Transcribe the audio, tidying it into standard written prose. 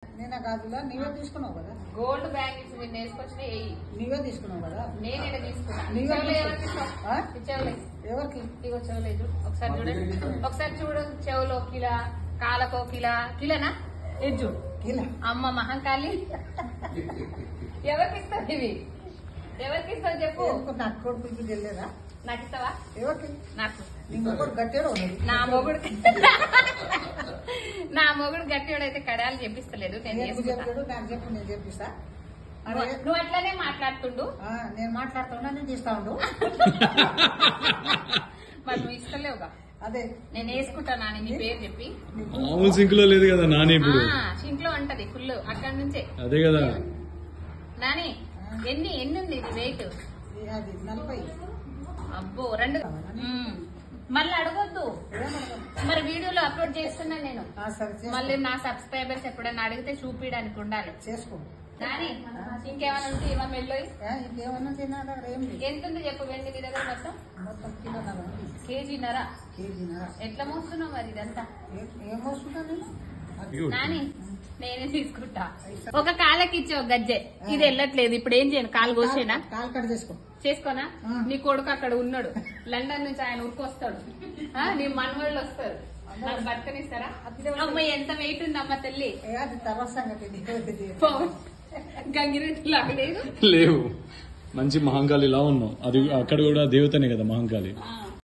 నేను గాజులా నీవే తీసుకున్నావు కదా. గోల్డ్ బ్యాంగిల్స్ నేను వేసుకొచ్చిన నీవే తీసుకున్నావు కదా. నేనే తీసుకున్నా. ఎవరికి ఇగో చెవులేదు ఒకసారి చూడండి. ఒకసారి చూడు చెవులో కిలా కాలకో కిలనా ఇది చూడు కిలా. అమ్మ మహంకాళి ఎవరికి ఇస్తావు ఇవి? ఎవరికి ఇస్తావు చెప్పు. నాకు కొడుకులకి వెళ్ళలేదా? నాకు ఇస్తావా? ఎవరికి? నాకు. నీ మొగుడు గట్టాడు. నా మొగుడు గట్టివాడైతే కడాలు చెప్పిస్తలేదు. నేను చెప్పాడు. నాకు చెప్పు, నేను చెప్పిస్తా. నువ్వు అట్లనే మాట్లాడుతుండు. నేను మాట్లాడుతున్నా, నేను తీస్తా ఉండు. మరి నువ్వు ఇస్తలేవుగా. అదే నేను వేసుకుంటా నాని నీ పేరు చెప్పి. మామూలు సింక్ లో లేదు కదా నాని. ఇప్పుడు సింక్ లో ఉంటది ఫుల్ అక్కడి నుంచే. అదే కదా నాని. ఎన్ని ఉంది ఇది వెయిట్? అది 40. అబ్బో 2. మళ్ళీ అడగొద్దు. మరి వీడియోలో అప్లోడ్ చేస్తున్నా నేను. మళ్ళీ నా సబ్స్క్రైబర్స్ ఎప్పుడైనా అడిగితే చూపించడానికి ఉండాలి. చేసుకో నాని. ఇంకేమైనా ఉంటే ఇవా మెల్లోయి ఇంకేమన్నా తిన్నా ఏం లేదు. ఎంత ఉంది చెప్పు వెండి నీ దగ్గర? మొత్తం కిలోన్నర. కేజీన్నర. కేజీన్నర. ఎట్లా మోస్తున్నావు మరి ఇదంతా? ఏం మోసుకుంటా నాని నేనే తీసుకుంటా. ఒక కాలకి ఇచ్చే ఒక గజ్జె ఇది వెళ్ళట్లేదు. ఇప్పుడు ఏం చేయను? కాలు కోసేనా? కాలు కట్ చేసుకో. చేసుకోనా? నీ కొడుకు అక్కడ ఉన్నాడు. లండన్ నుంచి ఆయన ఉరికొస్తాడు. నీ మనవాళ్ళు వస్తారు. నాకు బతకనిస్తారా? అమ్మ ఎంత వెయిట్ ఉంది అమ్మ తల్లి. అది తర్వాత సంగతి. గంగిరెడ్డి లాగా లేదు. లేవు. మంచి మహంకాళి ఇలా ఉన్నావు. అది అక్కడ కూడా దేవతనే కదా మహంకాళి.